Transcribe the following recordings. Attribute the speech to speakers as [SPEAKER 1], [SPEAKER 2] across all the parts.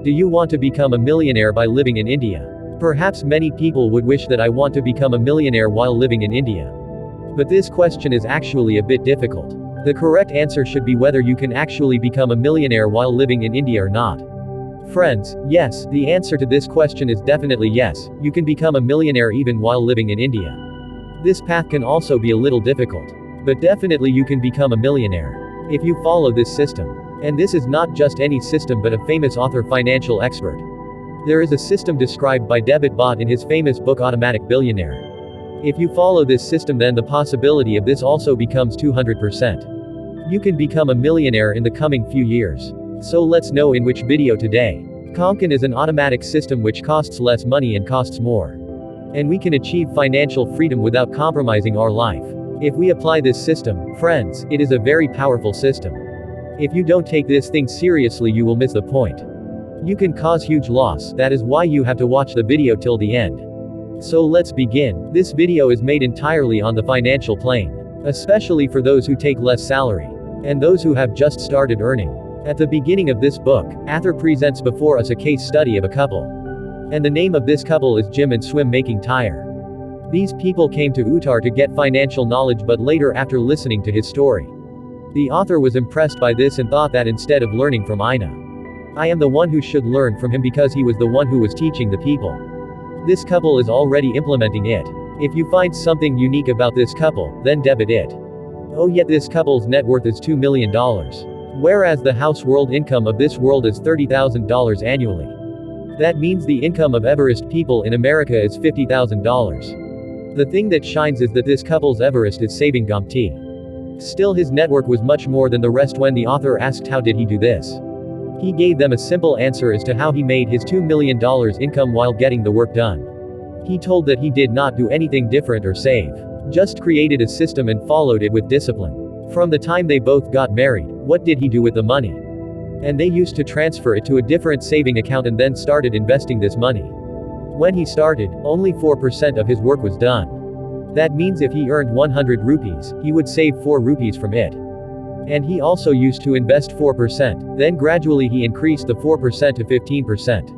[SPEAKER 1] Do you want to become a millionaire by living in India? Perhaps many people would wish that I want to become a millionaire while living in India. But this question is actually a bit difficult. The correct answer should be whether you can actually become a millionaire while living in India or not. Friends, yes, the answer to this question is definitely yes, you can become a millionaire even while living in India. This path can also be a little difficult. But definitely you can become a millionaire if you follow this system. And this is not just any system but a famous author financial expert. There is a system described by Debit Bot in his famous book Automatic Billionaire. If you follow this system, then the possibility of this also becomes 200%. You can become a millionaire in the coming few years. So let's know in which video today. Konkan is an automatic system which costs less money and costs more. And we can achieve financial freedom without compromising our life. If we apply this system, friends, it is a very powerful system. If you don't take this thing seriously, you will miss the point. You can cause huge loss, that is why you have to watch the video till the end. So let's begin. This video is made entirely on the financial plane. Especially for those who take less salary. And those who have just started earning. At the beginning of this book, author presents before us a case study of a couple. And the name of this couple is Jim and Swim Making Tire. These people came to Uttar to get financial knowledge, but later after listening to his story, the author was impressed by this and thought that instead of learning from Ina, I am the one who should learn from him because he was the one who was teaching the people. This couple is already implementing it. If you find something unique about this couple, then debit it. Oh, yet this couple's net worth is $2 million. Whereas the house world income of this world is $30,000 annually. That means the income of Everest people in America is $50,000. The thing that shines is that this couple's Everest is saving Gomti. Still, his network was much more than the rest. When the author asked how did he do this, he gave them a simple answer as to how he made his $2 million income while getting the work done. He told that he did not do anything different or save. Just created a system and followed it with discipline. From the time they both got married, what did he do with the money? And they used to transfer it to a different saving account and then started investing this money. When he started, only 4% of his work was done. That means if he earned 100 rupees, he would save 4 rupees from it. And he also used to invest 4%, then gradually he increased the 4% to 15%.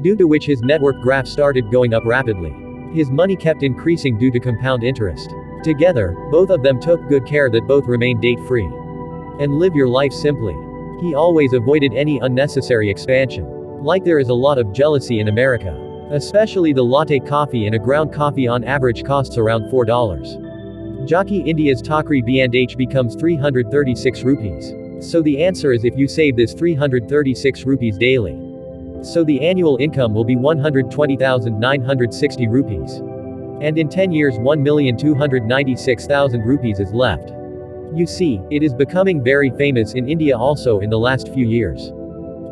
[SPEAKER 1] Due to which his network graph started going up rapidly. His money kept increasing due to compound interest. Together, both of them took good care that both remain date-free. And live your life simply. He always avoided any unnecessary expansion. Like there is a lot of jealousy in America. Especially the latte coffee, and a ground coffee on average costs around $4. Jockey India's Takri B&H becomes 336 rupees. So the answer is if you save this 336 rupees daily. So the annual income will be 120,960 rupees. And in 10 years 1,296,000 rupees is left. You see, it is becoming very famous in India also in the last few years.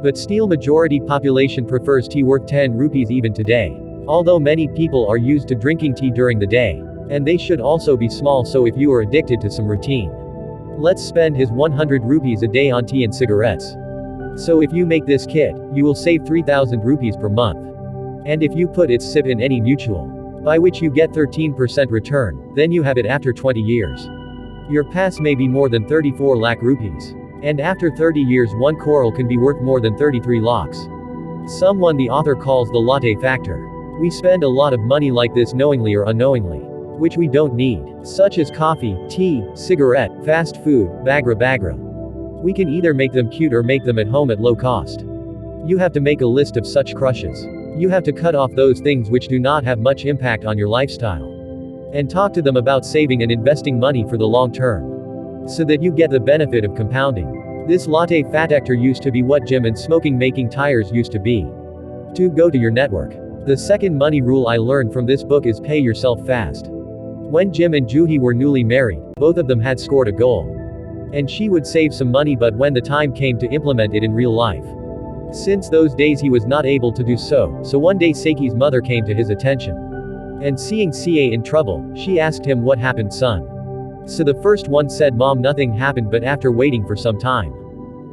[SPEAKER 1] But still majority population prefers tea worth 10 rupees even today. Although many people are used to drinking tea during the day. And they should also be small, so if you are addicted to some routine, let's spend his 100 rupees a day on tea and cigarettes. So if you make this kit, you will save 3,000 rupees per month. And if you put its SIP in any mutual, by which you get 13% return, then you have it after 20 years. Your pass may be more than 34 lakh rupees. And after 30 years 1 coral can be worth more than 33 lakhs. Someone the author calls the latte factor. We spend a lot of money like this knowingly or unknowingly, which we don't need, such as coffee, tea, cigarette, fast food, bagra. We can either make them cute or make them at home at low cost. You have to make a list of such crushes. You have to cut off those things which do not have much impact on your lifestyle. And talk to them about saving and investing money for the long term. So that you get the benefit of compounding. This latte factor used to be what Jim and Smoking Making Tires used to be. To go to your network. The second money rule I learned from this book is pay yourself fast. When Jim and Juhi were newly married, both of them had scored a goal. And she would save some money, but when the time came to implement it in real life, since those days he was not able to do so one day Seki's mother came to his attention. And seeing CA in trouble, she asked him what happened, son. So the first one said, Mom, nothing happened, but after waiting for some time,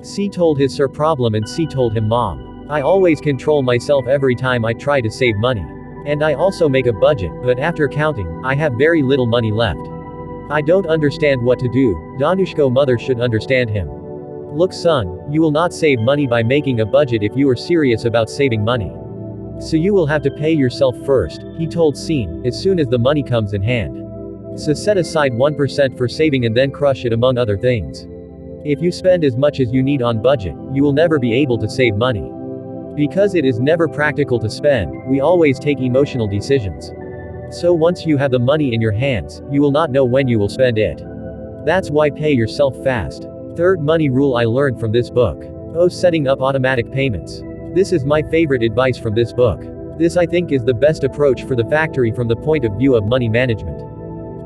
[SPEAKER 1] C told his sir problem, and C told him, Mom, I always control myself every time I try to save money. And I also make a budget, but after counting, I have very little money left. I don't understand what to do. Danushko mother should understand him. Look son, you will not save money by making a budget if you are serious about saving money. So you will have to pay yourself first, he told Scene, as soon as the money comes in hand. So set aside 1% for saving and then crush it among other things. If you spend as much as you need on budget, you will never be able to save money. Because it is never practical to spend, we always take emotional decisions. So once you have the money in your hands, you will not know when you will spend it. That's why pay yourself fast. Third money rule I learned from this book. Setting up automatic payments. This is my favorite advice from this book. This I think is the best approach for the factory from the point of view of money management.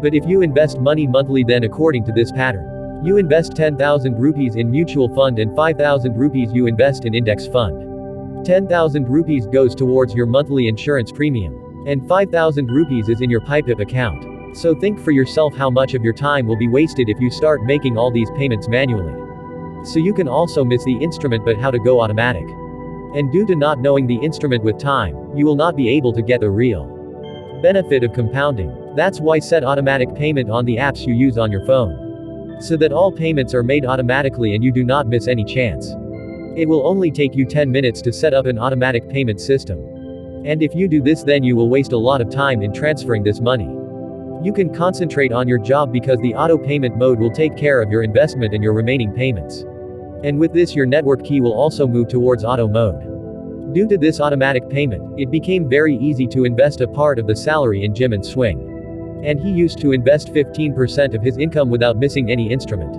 [SPEAKER 1] But if you invest money monthly, then according to this pattern, you invest 10,000 rupees in mutual fund and 5,000 rupees you invest in index fund. 10,000 rupees goes towards your monthly insurance premium. And 5,000 rupees is in your PIPIP account. So think for yourself how much of your time will be wasted if you start making all these payments manually. So you can also miss the instrument but how to go automatic. And due to not knowing the instrument with time, you will not be able to get the real benefit of compounding. That's why set automatic payment on the apps you use on your phone. So that all payments are made automatically and you do not miss any chance. It will only take you 10 minutes to set up an automatic payment system. And if you do this, then you will waste a lot of time in transferring this money. You can concentrate on your job because the auto payment mode will take care of your investment and your remaining payments. And with this, your network key will also move towards auto mode. Due to this automatic payment, it became very easy to invest a part of the salary in gym and swing. And he used to invest 15% of his income without missing any instrument.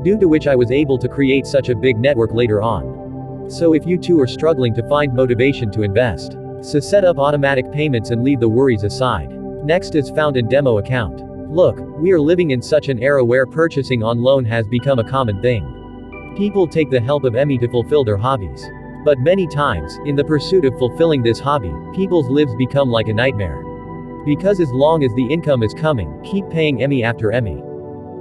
[SPEAKER 1] Due to which I was able to create such a big network later on. So if you too are struggling to find motivation to invest, so set up automatic payments and leave the worries aside. Next is found in demo account. Look, we are living in such an era where purchasing on loan has become a common thing. People take the help of ME to fulfill their hobbies. But many times, in the pursuit of fulfilling this hobby, people's lives become like a nightmare. Because as long as the income is coming, keep paying ME after ME.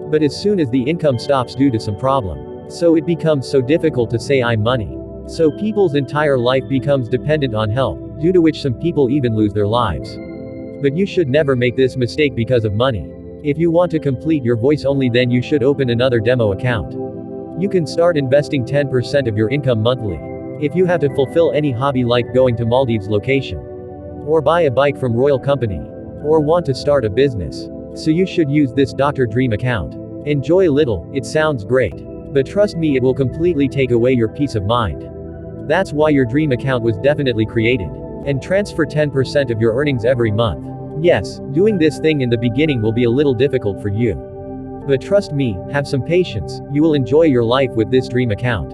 [SPEAKER 1] But as soon as the income stops due to some problem, so it becomes so difficult to say I'm money. So people's entire life becomes dependent on help, due to which some people even lose their lives. But you should never make this mistake because of money. If you want to complete your voice only, then you should open another demo account. You can start investing 10% of your income monthly. If you have to fulfill any hobby like going to Maldives location, or buy a bike from Royal Company, or want to start a business, so you should use this Dr. Dream account. Enjoy a little, it sounds great. But trust me, it will completely take away your peace of mind. That's why your dream account was definitely created. And transfer 10% of your earnings every month. Yes, doing this thing in the beginning will be a little difficult for you. But trust me, have some patience, you will enjoy your life with this dream account.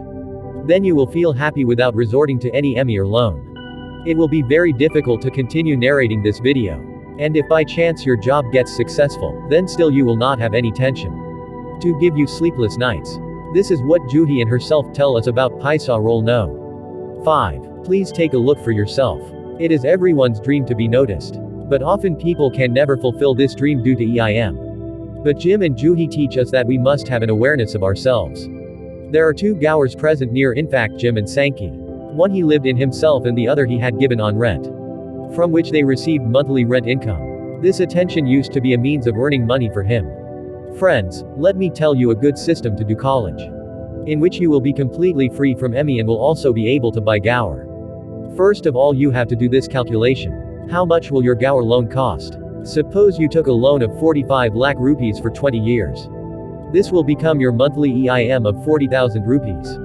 [SPEAKER 1] Then you will feel happy without resorting to any ME or loan. It will be very difficult to continue narrating this video. And if by chance your job gets successful, then still you will not have any tension to give you sleepless nights. This is what Juhi and herself tell us about Paisa Roll No. 5. Please take a look for yourself. It is everyone's dream to be noticed. But often people can never fulfill this dream due to EIM. But Jim and Juhi teach us that we must have an awareness of ourselves. There are two Gowers present near, in fact Jim and Sankey. One he lived in himself and the other he had given on rent, from which they received monthly rent income. This attention used to be a means of earning money for him. Friends, let me tell you a good system to do college, in which you will be completely free from ME and will also be able to buy Gower. First of all, you have to do this calculation. How much will your Gower loan cost? Suppose you took a loan of 45 lakh rupees for 20 years. This will become your monthly EIM of 40,000 rupees.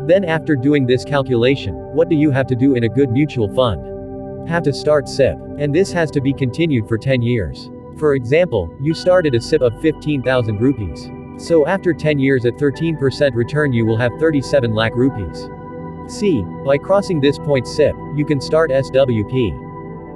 [SPEAKER 1] Then after doing this calculation, what do you have to do in a good mutual fund? Have to start SIP. And this has to be continued for 10 years. For example, you started a SIP of 15,000 rupees. So after 10 years at 13% return you will have 37 lakh rupees. See, by crossing this point SIP, you can start SWP.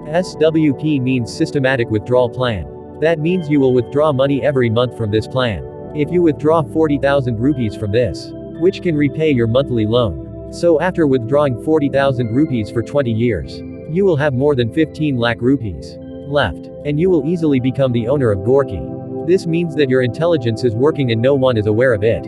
[SPEAKER 1] SWP means Systematic Withdrawal Plan. That means you will withdraw money every month from this plan. If you withdraw 40,000 rupees from this, which can repay your monthly loan. So after withdrawing 40,000 rupees for 20 years, you will have more than 15 lakh rupees left, and you will easily become the owner of Gorky. This means that your intelligence is working and no one is aware of it.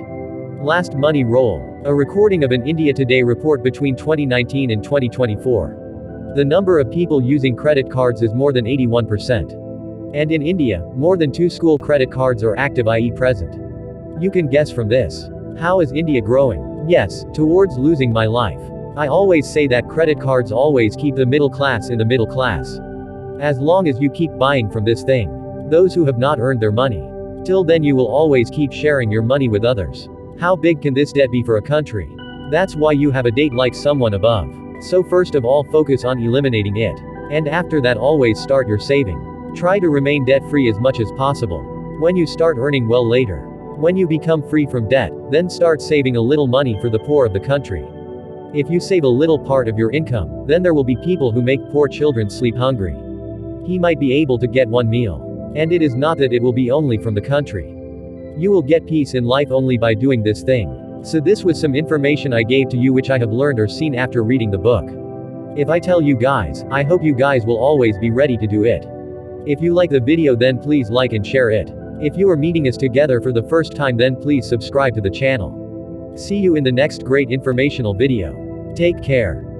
[SPEAKER 1] Last money roll. A recording of an India Today report between 2019 and 2024. The number of people using credit cards is more than 81%. And in India, more than 2 school credit cards are active, i.e. present. You can guess from this. How is India growing? Yes, towards losing my life. I always say that credit cards always keep the middle class in the middle class. As long as you keep buying from this thing, those who have not earned their money, till then you will always keep sharing your money with others. How big can this debt be for a country? That's why you have a date like someone above. So first of all focus on eliminating it. And after that always start your saving. Try to remain debt-free as much as possible. When you start earning well later, when you become free from debt, then start saving a little money for the poor of the country. If you save a little part of your income, then there will be people who make poor children sleep hungry. He might be able to get one meal. And it is not that it will be only from the country. You will get peace in life only by doing this thing. So this was some information I gave to you which I have learned or seen after reading the book. If I tell you guys, I hope you guys will always be ready to do it. If you like the video then please like and share it. If you are meeting us together for the first time then please subscribe to the channel. See you in the next great informational video. Take care.